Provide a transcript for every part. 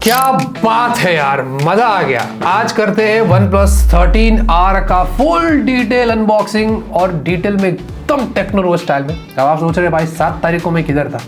क्या बात है यार, मजा आ गया। आज करते हैं OnePlus 13R का फुल डिटेल अनबॉक्सिंग और डिटेल में एकदम टेक्नो स्टाइल में। अब आप सोच रहे भाई 7 तारीख को मैं किधर था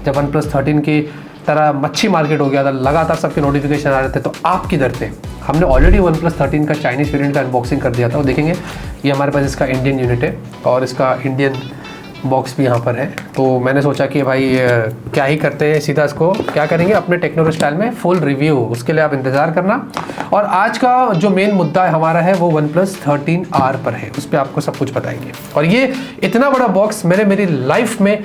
जब OnePlus 13 की तरह मच्छी मार्केट हो गया था, लगातार सबके नोटिफिकेशन आ रहे थे, तो आप किधर थे? हमने ऑलरेडी OnePlus 13 का चाइनीज वेरिएंट का अनबॉक्सिंग कर दिया था। और देखेंगे ये हमारे पास इसका इंडियन यूनिट है और इसका इंडियन बॉक्स भी यहाँ पर है। तो मैंने सोचा कि भाई क्या ही करते हैं, सीधा इसको क्या करेंगे अपने टेक्नो स्टाइल में फुल रिव्यू, उसके लिए आप इंतज़ार करना। और आज का जो मेन मुद्दा हमारा है वो OnePlus 13R पर है, उस पर आपको सब कुछ बताएंगे। और ये इतना बड़ा बॉक्स मैंने मेरी लाइफ में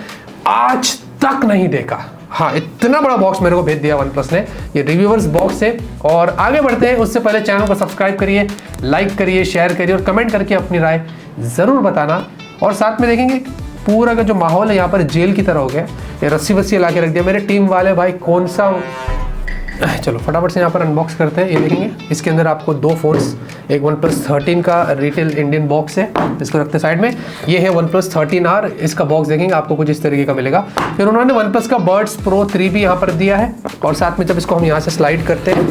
आज तक नहीं देखा। हाँ, इतना बड़ा बॉक्स मेरे को भेज दिया OnePlus ने। ये रिव्यूअर्स बॉक्स है। और आगे बढ़ते हैं उससे पहले चैनल को सब्सक्राइब करिए, लाइक करिए, शेयर करिए और कमेंट करके अपनी राय ज़रूर बताना। और साथ में देखेंगे पूरा का जो माहौल है यहाँ पर जेल की तरह हो गया। ये रस्सी वस्सी ला के रख दिया मेरे टीम वाले भाई, कौन सा। चलो फटाफट से यहाँ पर अनबॉक्स करते हैं। ये देखेंगे इसके अंदर आपको 2 फ़ोन्स, एक OnePlus 13 का रिटेल इंडियन बॉक्स है, इसको रखते साइड में। ये है OnePlus 13R, इसका बॉक्स देखेंगे आपको कुछ इस तरीके का मिलेगा। फिर उन्होंने OnePlus का Buds Pro 3 भी यहाँ पर दिया है। और साथ में जब इसको हम यहाँ से स्लाइड करते हैं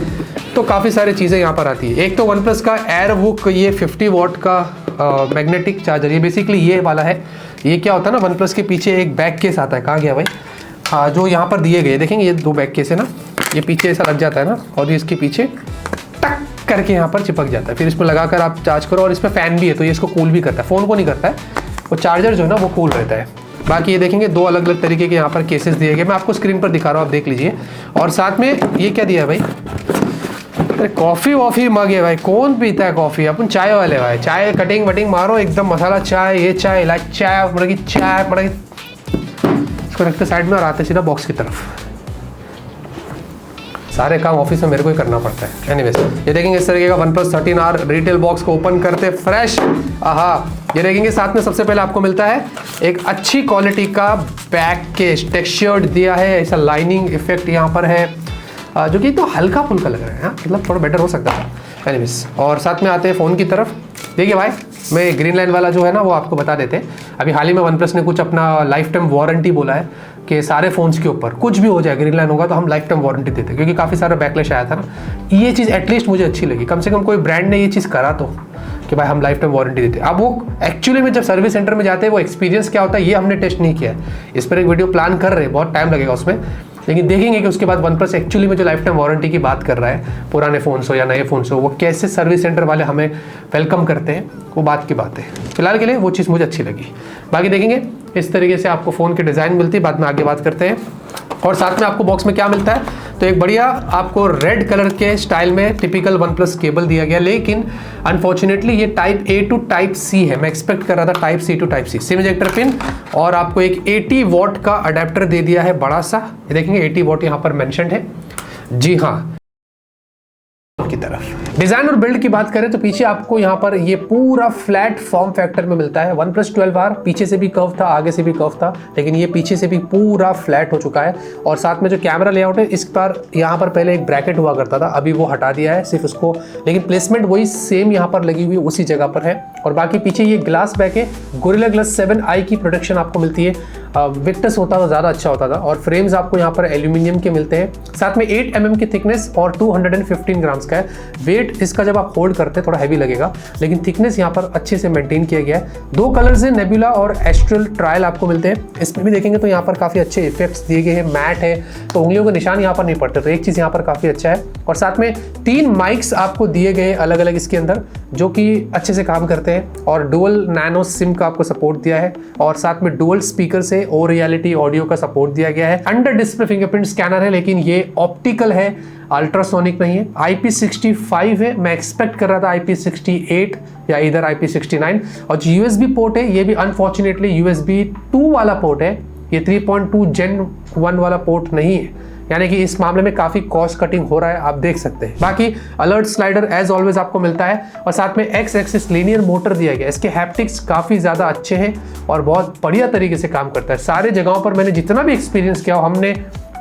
तो काफ़ी सारी चीज़ें यहाँ पर आती है। एक तो OnePlus का एयरवुक, ये 50 वॉट का मैग्नेटिक चार्जर, ये बेसिकली ये वाला है। ये क्या होता है ना, OnePlus के पीछे एक बैक केस आता है, कहाँ गया भाई? हाँ, जो यहाँ पर दिए गए देखेंगे, ये 2 बैक केस है ना, ये पीछे ऐसा लग जाता है ना, और ये इसके पीछे टक करके यहाँ पर चिपक जाता है। फिर इसको लगाकर आप चार्ज करो, और इसमें फ़ैन भी है तो ये इसको कूल भी करता है, फ़ोन को नहीं करता है, वो चार्जर जो है ना वो कूल रहता है। बाकी ये देखेंगे 2 अलग अलग तरीके के यहाँ पर केसेस दिए गए, मैं आपको स्क्रीन पर दिखा रहा हूँ, आप देख लीजिए। और साथ में ये क्या दिया है भाई? अरे कॉफ़ी वॉफ़ी मग है भाई, कौन पीता है कॉफ़ी? अपन चाय वाले भाई, चाय कटिंग वटिंग मारो एकदम, मसाला चाय, ये चाय, इलायची चाय, मतलब कि चाय पड़ा। इसको रखते साइड में और आते सीधा बॉक्स की तरफ। सारे काम ऑफिस में मेरे को ही करना पड़ता है। एनीवेज, ये देखेंगे इस तरीके का OnePlus 13R रिटेल बॉक्स को ओपन करते फ्रेश। आहा, ये देखेंगे साथ में सबसे पहले आपको मिलता है एक अच्छी क्वालिटी का बैक केस, टेक्सचर्ड दिया है, ऐसा लाइनिंग इफेक्ट यहाँ पर है, जो कि तो हल्का फुल्का लग रहा है, मतलब थोड़ा बेटर हो सकता था। एनीवेज, और साथ में आते हैं फ़ोन की तरफ। देखिए भाई, मैं ग्रीन लाइन वाला जो है ना वो आपको बता देते हैं। अभी हाल ही में OnePlus ने कुछ अपना लाइफ टाइम वारंटी बोला है कि सारे फ़ोन्स के ऊपर कुछ भी हो जाए, ग्रीन लाइन होगा तो हम लाइफ टाइम वारंटी देते हैं, क्योंकि काफ़ी सारा बैकलैश आया था ना। ये चीज़ एटलीस्ट मुझे अच्छी लगी, कम से कम कोई ब्रांड ने ये चीज़ करा तो कि भाई हम लाइफ टाइम वारंटी देते हैं। अब वो एक्चुअली में जब सर्विस सेंटर में जाते हैं वो एक्सपीरियंस क्या होता है ये हमने टेस्ट नहीं किया है। इस पर एक वीडियो प्लान कर रहे हैं, बहुत टाइम लगेगा उसमें, लेकिन देखेंगे कि उसके बाद OnePlus एक्चुअली में जो लाइफ टाइम वारंटी की बात कर रहा है, पुराने फ़ोन्स हो या नए फ़ोन्स हो, वो कैसे सर्विस सेंटर वाले हमें वेलकम करते हैं, वो बात की बात है। फिलहाल के लिए वो चीज़ मुझे अच्छी लगी। बाकी देखेंगे इस तरीके से आपको फ़ोन की डिज़ाइन मिलती है, बाद में आगे बात करते हैं। और साथ में आपको बॉक्स में क्या मिलता है, तो एक बढ़िया आपको रेड कलर के स्टाइल में टिपिकल OnePlus केबल दिया गया, लेकिन अनफॉर्चुनेटली ये type A to type C है। मैं एक्सपेक्ट कर रहा था type C to type C, SIM ejector pin, और आपको एक 80 वॉट का अडेप्टर दे दिया है बड़ा सा। ये देखेंगे 80 वॉट यहाँ पर मेंशन्ड है। जी हाँ, की तरफ डिजाइन और बिल्ड की बात करें तो पीछे आपको यहाँ पर ये पूरा फ्लैट फॉर्म फैक्टर में मिलता है। OnePlus 12R पीछे से भी कर्व था, आगे से भी कर्व था, लेकिन ये पीछे से भी पूरा फ्लैट हो चुका है। और साथ में जो कैमरा लेआउट है, इस पर यहाँ पर पहले एक ब्रैकेट हुआ करता था, अभी वो हटा दिया है सिर्फ उसको, लेकिन प्लेसमेंट वही सेम यहाँ पर लगी हुई उसी जगह पर है। और बाकी पीछे ये ग्लास बैक है, Gorilla Glass 7i की प्रोटेक्शन आपको मिलती है। विक्टस होता तो ज़्यादा अच्छा होता था। और फ्रेम्स आपको यहाँ पर एल्यूमिनियम के मिलते हैं, साथ में 8 mm की थिकनेस और 215 ग्राम्स का है। वेट इसका जब आप होल्ड करते हैं थोड़ा हैवी लगेगा, लेकिन थिकनेस यहाँ पर अच्छे से मेंटेन किया गया है। 2 कलर्स हैं, नेबुला और एस्ट्रल ट्रायल आपको मिलते हैं। इसमें भी देखेंगे तो यहाँ पर काफ़ी अच्छे इफेक्ट्स दिए गए हैं, मैट है तो उंगलियों के निशान यहाँ पर नहीं पड़ते, तो एक चीज़ यहाँ पर काफ़ी अच्छा है। और साथ में 3 माइक्स आपको दिए गए अलग अलग इसके अंदर, जो कि अच्छे से काम करते हैं। और डुअल नैनो सिम का आपको सपोर्ट दिया है, और साथ में डुअल स्पीकर से ओ रियलिटी ऑडियो का सपोर्ट दिया गया है। अंडर डिस्प्ले फिंगरप्रिंट स्कैनर है, लेकिन ये ऑप्टिकल है, अल्ट्रासोनिक नहीं है। IP65 है, मैं एक्सपेक्ट कर रहा था IP68 या इधर IP69। और जो USB पोर्ट है ये भी अनफॉर्चुनेटली USB 2 वाला पोर्ट है, ये 3.2 Gen 1 वाला पोर्ट नहीं है, यानी कि इस मामले में काफ़ी कॉस्ट कटिंग हो रहा है, आप देख सकते हैं। बाकी अलर्ट स्लाइडर एज ऑलवेज आपको मिलता है, और साथ में एक्स एक्सिस लीनियर मोटर दिया गया है। इसके हैप्टिक्स काफ़ी ज़्यादा अच्छे हैं और बहुत बढ़िया तरीके से काम करता है। सारे जगहों पर मैंने जितना भी एक्सपीरियंस किया, हमने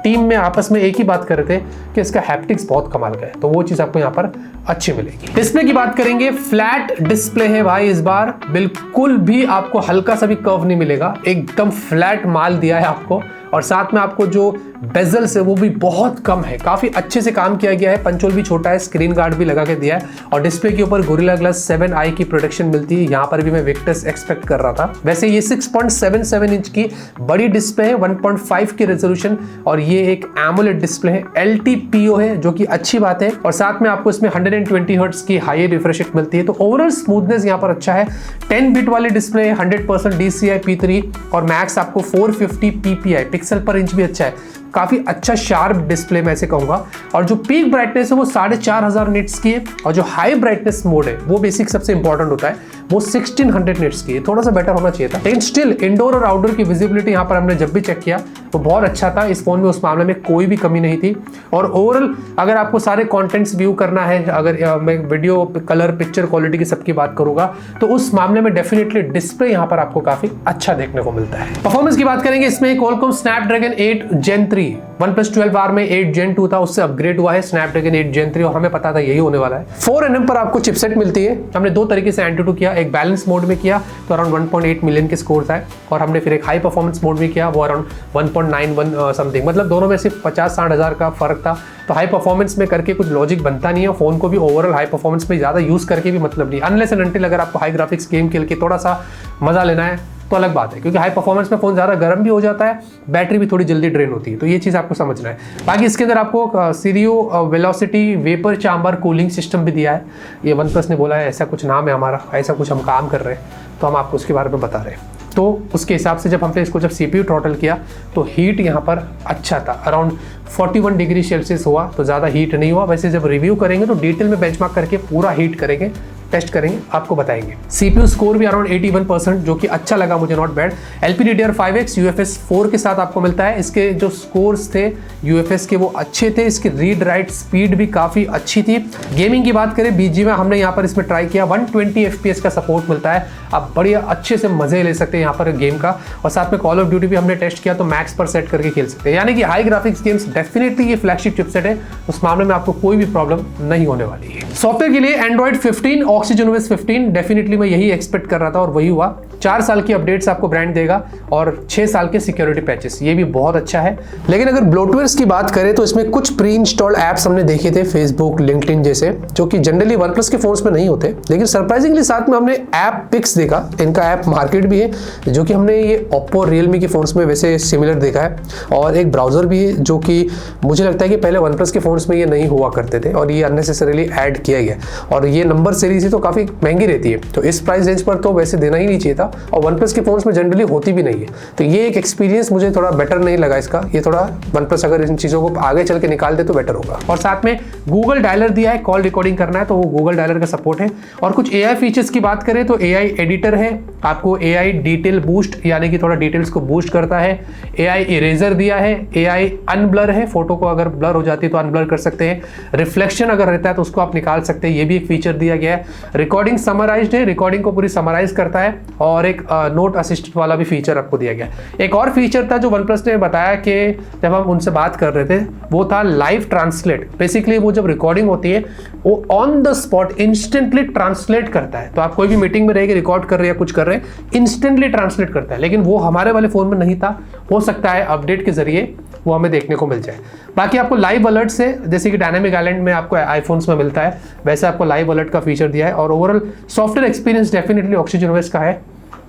टीम में आपस में एक ही बात कर रहे थे कि इसका हैप्टिक्स बहुत कमाल का है, तो वो चीज़ आपको यहाँ पर अच्छी मिलेगी। डिस्प्ले की बात करेंगे, फ्लैट डिस्प्ले है भाई इस बार, बिल्कुल भी आपको हल्का सा भी कर्व नहीं मिलेगा, एकदम फ्लैट माल दिया है आपको। और साथ में आपको जो बेजल्स है वो भी बहुत कम है, काफ़ी अच्छे से काम किया गया है। पंचोल भी छोटा है, स्क्रीन गार्ड भी लगा के दिया है और डिस्प्ले के ऊपर गोरिल्ला ग्लास 7i की प्रोटेक्शन मिलती है। यहाँ पर भी मैं विक्टस एक्सपेक्ट कर रहा था। वैसे ये 6.77 इंच की बड़ी डिस्प्ले है, 1.5 की रेजोल्यूशन और ये एक एमोलेड डिस्प्ले है, LTPO है जो कि अच्छी बात है। और साथ में आपको इसमें 120 हर्ट्ज की हाई रिफ्रेश रेट मिलती है। तो ओवरऑल स्मूथनेस यहाँ पर अच्छा है। 10 बिट वाली डिस्प्ले है, 100% DCI P3 और मैक्स आपको 450 PPI पिक्सल पर इंच भी अच्छा है, काफ़ी अच्छा शार्प डिस्प्ले मैं ऐसे कहूँगा। और जो पीक ब्राइटनेस है वो 4500 निट्स की है और जो हाई ब्राइटनेस मोड है वो बेसिक सबसे इंपॉर्टेंट होता है, वो 1600 निट्स की है। थोड़ा सा बेटर होना चाहिए था, लेकिन स्टिल इंडोर और आउटडोर की विजिबिलिटी यहाँ पर हमने जब भी चेक किया तो बहुत अच्छा था। इस फोन में उस मामले में कोई भी कमी नहीं थी। और ओवरऑल अगर आपको सारे कंटेंट्स व्यू करना है, अगर मैं वीडियो कलर पिक्चर क्वालिटी की सबकी बात करूंगा तो उस मामले में डेफिनेटली डिस्प्ले यहाँ पर आपको काफी अच्छा देखने को मिलता है। परफॉर्मेंस की बात करेंगे, इसमें Qualcomm Snapdragon 8 Gen 3, OnePlus 12R में 8 Gen 2 था, उससे अपग्रेड हुआ है Snapdragon 8 Gen 3 और हमें पता था यही होने वाला है। 4nm पर आपको चिपसेट मिलती है। हमने दो तरीके से Antutu किया, एक बैलेंस मोड में किया तो अराउंड 1.8 मिलियन के स्कोर था और हमने फिर एक हाई परफॉर्मेंस मोड में किया, वो अराउंड 1.91 समथिंग, मतलब दोनों में सिर्फ 50-60 हज़ार का फर्क था। तो हाई परफॉर्मेंस में करके कुछ लॉजिक बनता नहीं है, फोन को भी ओवरऑल हाई परफॉर्मेंस में ज़्यादा यूज़ करके भी मतलब नहीं, अनलेस एंड अनटिल अगर आपको हाई ग्राफिक्स गेम खेल के थोड़ा सा मज़ा लेना है तो अलग बात है, क्योंकि हाई परफॉर्मेंस में फ़ोन ज़्यादा गर्म भी हो जाता है, बैटरी भी थोड़ी जल्दी ड्रेन होती है, तो ये चीज़ आपको समझना है। बाकी इसके अंदर आपको सीरियो velocity vapour chamber cooling system भी दिया है। ये OnePlus ने बोला है ऐसा कुछ नाम है हमारा, ऐसा कुछ हम काम कर रहे हैं, तो हम आपको उसके बारे में बता रहे हैं। तो उसके हिसाब से जब हमने इसको जब CPU थ्रॉटल किया तो हीट यहाँ पर अच्छा था, अराउंड 41 डिग्री सेल्सियस हुआ, तो ज़्यादा हीट नहीं हुआ। वैसे जब रिव्यू करेंगे तो डिटेल में बेंचमार्क करके पूरा हीट करेंगे, टेस्ट करेंगे, आपको बताएंगे। CPU स्कोर भी अराउंड 81%, जो कि अच्छा लगा मुझे, नॉट बैड। LPDDR5X UFS 4 के साथ आपको मिलता है। इसके जो स्कोर्स थे UFS के वो अच्छे थे, इसकी रीड राइट स्पीड भी काफ़ी अच्छी थी। गेमिंग की बात करें, BG में हमने यहाँ पर इसमें ट्राई किया, 120 FPS का सपोर्ट मिलता है, आप बढ़िया अच्छे से मजे ले सकते हैं यहाँ पर गेम का। और साथ में कॉल ऑफ ड्यूटी भी हमने टेस्ट किया तो मैक्स पर सेट करके खेल सकते हैं, यानी कि हाई ग्राफिक्स गेम्स डेफिनेटली ये फ्लैगशिप चिपसेट है, उस मामले में आपको कोई भी प्रॉब्लम नहीं होने वाली है। सॉफ्टवेयर के लिए Android 15 OxygenOS 15 डेफिनेटली मैं यही एक्सपेक्ट कर रहा था और वही हुआ। 4 साल की अपडेट्स आपको ब्रांड देगा और 6 साल के सिक्योरिटी पैचेस, ये भी बहुत अच्छा है। लेकिन अगर ब्लोटवेयर्स की बात करें तो इसमें कुछ प्री इंस्टॉल्ड ऐप्स हमने देखे थे, फेसबुक, लिंक्डइन जैसे, जो कि जनरली OnePlus के फोन्स में नहीं होते। लेकिन सरप्राइजिंगली साथ में हमने ऐप पिक्स देखा, इनका ऐप मार्केट भी है, जो कि हमने ये Oppo, Realme के फोन्स में वैसे सिमिलर देखा है। और एक ब्राउजर भी है जो कि मुझे लगता है कि पहले OnePlus के फोन्स में ये नहीं हुआ करते थे और ये अननेसेसरीली ऐड किया गया। और ये नंबर सीरीज ही तो काफ़ी महंगी रहती है, तो इस प्राइस रेंज पर तो वैसे देना ही नहीं चाहिए था और OnePlus के फोन्स में जनरली होती भी नहीं है। तो ये एक एक्सपीरियंस मुझे थोड़ा बेटर नहीं लगा इसका, ये थोड़ा OnePlus अगर इन चीज़ों को आगे चल के निकाल दे तो बेटर होगा। और साथ में गूगल डायलर दिया है, कॉल रिकॉर्डिंग करना है तो वो गूगल डायलर का सपोर्ट है। और कुछ AI फीचर्स की बात करें तो AI एडिटर है, आपको AI डिटेल बूस्ट, यानी कि थोड़ा डिटेल्स को बूस्ट करता है। AI इरेजर दिया है, AI अनब्लर है, फोटो को अगर ब्लर हो जाती है तो अनब्लर कर सकते हैं। रिफ्लेक्शन अगर रहता है तो उसको आप निकाल सकते हैं, ये भी एक फीचर दिया गया है। रिकॉर्डिंग समराइज्ड है, रिकॉर्डिंग को पूरी समराइज करता है। और एक नोट असिस्टेंट वाला भी फीचर आपको दिया गया। एक और फीचर था जो OnePlus ने बताया कि जब हम उनसे बात कर रहे थे, वो था लाइव ट्रांसलेट। बेसिकली वो जब रिकॉर्डिंग होती है वो on the spot instantly translate करता है। तो आप कोई भी मीटिंग में रहेगी, रिकॉर्ड कर रहे हैं या कुछ कर रहे हैं, इंस्टेंटली ट्रांसलेट करता है। लेकिन वो हमारे वाले फोन में नहीं था, हो सकता है अपडेट के जरिए वो हमें देखने को मिल जाए। बाकी आपको लाइव अलर्ट से, जैसे कि डायनामिक आइलैंड में आपको आईफोन्स में मिलता है, वैसे आपको लाइव अलर्ट का फीचर दिया है। और overall software experience definitely OxygenOS का है,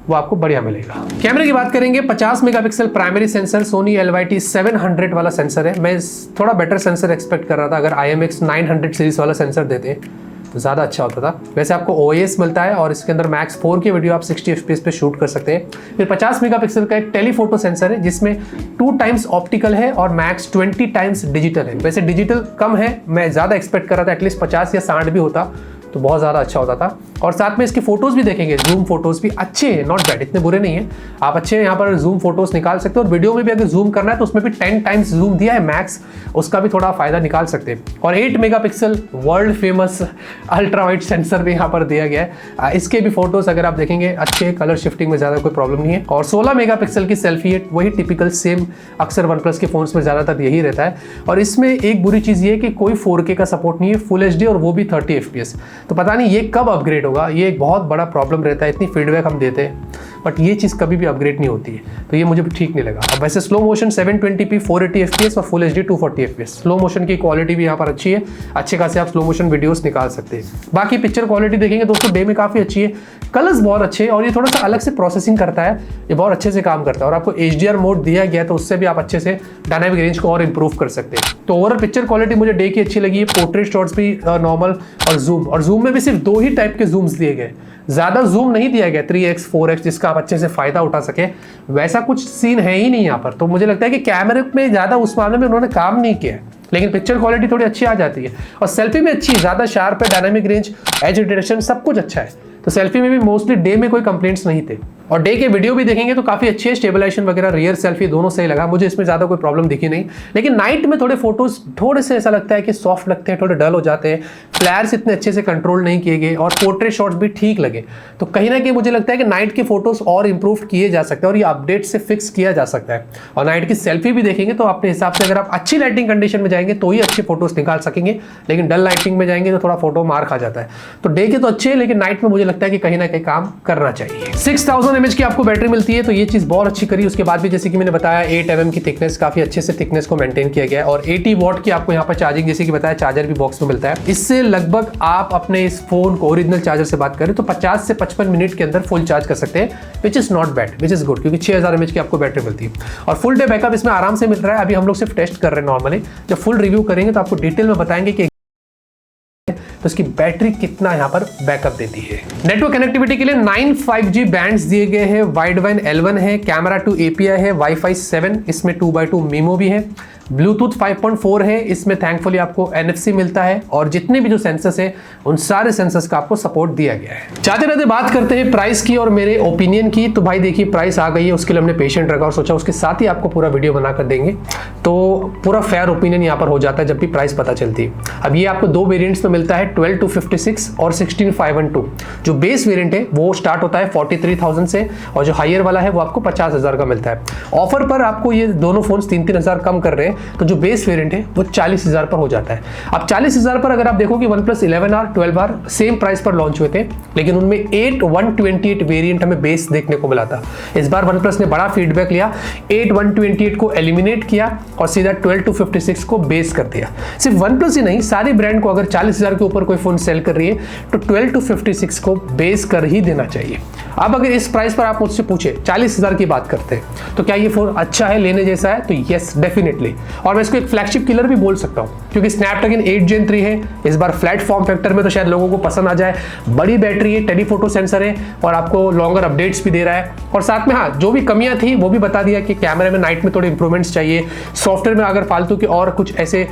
वो आपको बढ़िया मिलेगा। कैमरे की बात करेंगे, 50 megapixel primary sensor, Sony LYT 700 वाला सेंसर है। मैं थोड़ा बेटर सेंसर एक्सपेक्ट कर रहा था, अगर IMX 900 सीरीज वाला सेंसर देते तो ज़्यादा अच्छा होता था। वैसे आपको OIS मिलता है और इसके अंदर Max 4 की वीडियो आप 60 FPS पे शूट कर सकते हैं। फिर 50 मेगापिक्सल का एक टेलीफोटो सेंसर है जिसमें 2 टाइम्स ऑप्टिकल है और मैक्स 20 टाइम्स डिजिटल है। वैसे डिजिटल कम है, मैं ज़्यादा एक्सपेक्ट कर रहा था, एटलीस्ट 50 या 60 भी होता तो बहुत ज़्यादा अच्छा होता था। और साथ में इसके फोटोज़ भी देखेंगे, जूम फोटोज़ भी अच्छे हैं, नॉट बैड, इतने बुरे नहीं है। आप अच्छे यहाँ पर जूम फोटोज़ निकाल सकते हो और वीडियो में भी अगर जूम करना है तो उसमें भी 10 टाइम्स जूम दिया है मैक्स, उसका भी थोड़ा फ़ायदा निकाल सकते हैं। और 8 megapixel world famous ultra wide sensor भी यहाँ पर दिया गया है। इसके भी फोटोज़ अगर आप देखेंगे अच्छे, कलर शिफ्टिंग में ज़्यादा कोई प्रॉब्लम नहीं है। और 16 मेगापिक्सल की सेल्फी है, वही टिपिकल सेम अक्सर OnePlus के फ़ोन्स में ज़्यादातर यही रहता है। और इसमें एक बुरी चीज़ ये है कि कोई 4K का सपोर्ट नहीं है, फुल HD और वो भी 30 FPS। तो पता नहीं ये कब अपग्रेड होगा, ये एक बहुत बड़ा प्रॉब्लम रहता है, इतनी फीडबैक हम देते हैं। बट ये चीज़ कभी भी अपग्रेड नहीं होती है, तो ये मुझे ठीक नहीं लगा। अब वैसे स्लो मोशन 720p 480 fps और full HD 240 fps, slow motion की क्वालिटी भी यहाँ पर अच्छी है, अच्छे खासे आप स्लो मोशन वीडियोस निकाल सकते हैं। बाकी पिक्चर क्वालिटी देखेंगे दोस्तों डे में काफ़ी अच्छी है, कलर्स बहुत अच्छे हैं और ये थोड़ा सा अलग से प्रोसेसिंग करता है, ये बहुत अच्छे से काम करता है। और आपको HDR मोड दिया गया है तो उससे भी आप अच्छे से डायनामिक रेंज को और इंप्रूव कर सकते हैं। तो ओवरऑल पिक्चर क्वालिटी मुझे डे की अच्छी लगी है। पोर्ट्रेट शॉट्स भी नॉर्मल, और जूम में भी सिर्फ 2 ही टाइप के जूम्स दिए गए, ज़्यादा जूम नहीं दिया गया 3x 4x जिसका आप अच्छे से फ़ायदा उठा सके, वैसा कुछ सीन है ही नहीं यहाँ पर। तो मुझे लगता है कि कैमरे में ज़्यादा उस मामले में उन्होंने काम नहीं किया है, लेकिन पिक्चर क्वालिटी थोड़ी अच्छी आ जाती है और सेल्फी में अच्छी, ज़्यादा शार्प है, डायनामिक रेंज, एज डिटेक्शन सब कुछ अच्छा है। तो सेल्फी में भी मोस्टली डे में कोई कंप्लेंट्स नहीं थे। और डे के वीडियो भी देखेंगे तो काफ़ी अच्छी है, स्टेबलाइजेशन वगैरह, रियर सेल्फी दोनों सही लगा मुझे, इसमें ज़्यादा कोई प्रॉब्लम दिखी नहीं। लेकिन नाइट में थोड़े फोटोज थोड़े से ऐसा लगता है कि सॉफ्ट लगते हैं, थोड़े डल हो जाते हैं, फ्लैर्स इतने अच्छे से कंट्रोल नहीं किए गए और पोर्ट्रेट शॉट्स भी ठीक लगे। तो कहीं ना कहीं मुझे लगता है कि नाइट के फोटोज और इंप्रूव किए जा सकते हैं और ये अपडेट से फिक्स किया जा सकता है। और नाइट की सेल्फी भी देखेंगे तो अपने हिसाब से अगर आप अच्छी लाइटिंग कंडीशन में जाएंगे तो ही अच्छे फोटोज निकाल सकेंगे, लेकिन डल लाइटिंग में जाएंगे तो थोड़ा फोटो मार खा जाता है। तो डे के तो अच्छे हैं, लेकिन नाइट में मुझे लगता है कि कहीं ना कहीं काम करना चाहिए। 6000 mAh की आपको बैटरी मिलती है, तो ये चीज़ बहुत अच्छी करी। उसके बाद भी जैसे कि मैंने बताया 8 mm की थिकनेस, काफ़ी अच्छे से थिकनेस को मेंटेन किया गया है और 80 वॉट की आपको यहाँ पर चार्जिंग, जैसे कि बताया चार्जर भी बॉक्स में मिलता है। इससे लगभग आप अपने इस फोन को ओरिजिनल चार्जर से बात करें तो 50 से 55 मिनट के अंदर फुल चार्ज कर सकते हैं, which is not bad, which is good, क्योंकि 6000 mAh की आपको बैटरी मिलती है और फुल डे बैकअप इसमें आराम से मिल रहा है। अभी हम लोग सिर्फ टेस्ट कर रहे हैं नॉर्मली, जब फुल रिव्यू करेंगे तो आपको डिटेल में बताएंगे कि तो इसकी बैटरी कितना यहाँ पर बैकअप देती है। नेटवर्क कनेक्टिविटी के लिए 9 5G बैंड्स दिए गए हैं, वाइडबैंड L1 है, कैमरा 2 API है, वाईफाई 7, इसमें 2x2 मीमो भी है, ब्लूटूथ 5.4 है, इसमें थैंकफुली आपको NFC मिलता है और जितने भी जो सेंसर्स है उन सारे सेंसर्स का आपको सपोर्ट दिया गया है। चाहते रहते बात करते हैं प्राइस की और मेरे ओपिनियन की। तो भाई देखिए प्राइस आ गई है, उसके लिए हमने पेशेंट रखा और सोचा उसके साथ ही आपको पूरा वीडियो बनाकर देंगे, तो पूरा फेयर ओपिनियन यहाँ पर हो जाता है जब भी प्राइस पता चलती है। अब ये आपको 2 वेरिएंट्स में मिलता है, 12-256 और 16-512। जो बेस वेरिएंट है वो स्टार्ट होता है 43,000 से और जो हायर वाला है वो आपको 50,000 का मिलता है। ऑफर पर आपको ये दोनों फोन 3-3 हज़ार कम कर रहे हैं, तो जो बेस वेरिएंट है वो 40,000 पर हो जाता है। अब 40,000 पर अगर आप देखो कि OnePlus 11R 12R same price पर लॉन्च हुए थे, लेकिन उनमें 8/128 वेरिएंट हमें बेस देखने को मिला था। इस बार OnePlus ने बड़ा फीडबैक लिया, 8/128 को एलिमिनेट किया और सीधा 12-256 को बेस कर दिया। सिर्फ OnePlus ही नहीं, सारी ब्रांड को अगर 40,000 के ऊपर कोई फोन सेल कर रही है तो 12-256 को बेस कर ही देना चाहिए। अब अगर इस प्राइस पर आप मुझसे पूछे 40,000 की बात करते हैं तो क्या ये फोन अच्छा है, लेने जैसा है, तो यस डेफिनेटली। और मैं इसको एक फ्लैगशिप किलर भी बोल सकता हूँ क्योंकि स्नैपड्रैगन 8 Gen 3 है, इस बार फ्लैट फॉर्म फैक्टर में तो शायद लोगों को पसंद आ जाए। बड़ी बैटरी है, टेलीफोटो सेंसर है और आपको लॉन्गर अपडेट्स भी दे रहा है। और साथ में हाँ, जो भी कमियां थी वो भी बता दिया कि कैमरे में नाइट में थोड़े इंप्रूवमेंट्स चाहिए, सॉफ्टवेयर में अगर फालतू के और कुछ ऐसे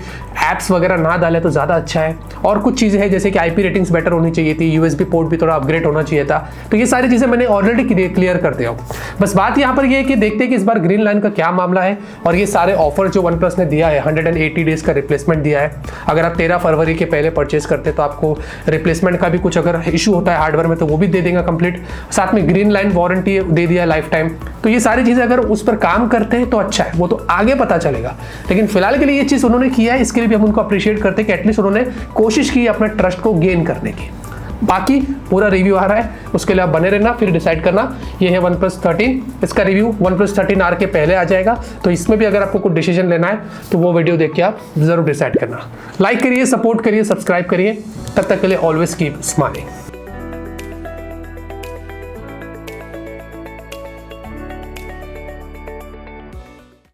ऐप्स वगैरह ना डाले तो ज़्यादा अच्छा है। और कुछ चीज़ें हैं जैसे कि IP रेटिंग्स बेटर होनी चाहिए थी, USB पोर्ट भी थोड़ा अपग्रेड होना चाहिए था। तो ये सारी चीज़ें मैंने ऑलरेडी क्लियर कर दिया हूँ। बस बात यहाँ पर ये है कि देखते हैं कि इस बार ग्रीन लाइन का क्या मामला है और ये सारे ऑफर जो OnePlus ने दिया है, 180 डेज का रिप्लेसमेंट दिया है। अगर आप 13 फरवरी के पहले परचेस करते तो आपको रिप्लेसमेंट का भी कुछ अगर इशू होता है हार्डवेयर में तो वो भी दे देंगे कंप्लीट, साथ में ग्रीन लाइन वारंटी दे दिया लाइफ टाइम। तो ये सारी चीज़ें अगर उस पर काम करते हैं तो अच्छा है, वो तो आगे पता चलेगा। लेकिन फिलहाल के लिए ये चीज़ उन्होंने किया है, इसके लिए भी हम उनको अप्रिशिएट करते हैं कि एटलीस्ट उन्होंने कोशिश की अपना ट्रस्ट को गेन करने की। बाकी पूरा रिव्यू आ रहा है, उसके लिए आप बने रहना, फिर डिसाइड करना। ये है OnePlus 13, इसका रिव्यू OnePlus 13R के पहले आ जाएगा, तो इसमें भी अगर आपको कुछ डिसीजन लेना है तो वो वीडियो देख के आप जरूर डिसाइड करना। लाइक करिए, सपोर्ट करिए, सब्सक्राइब करिए। तब तक के लिए ऑलवेज कीप स्माइलिंग।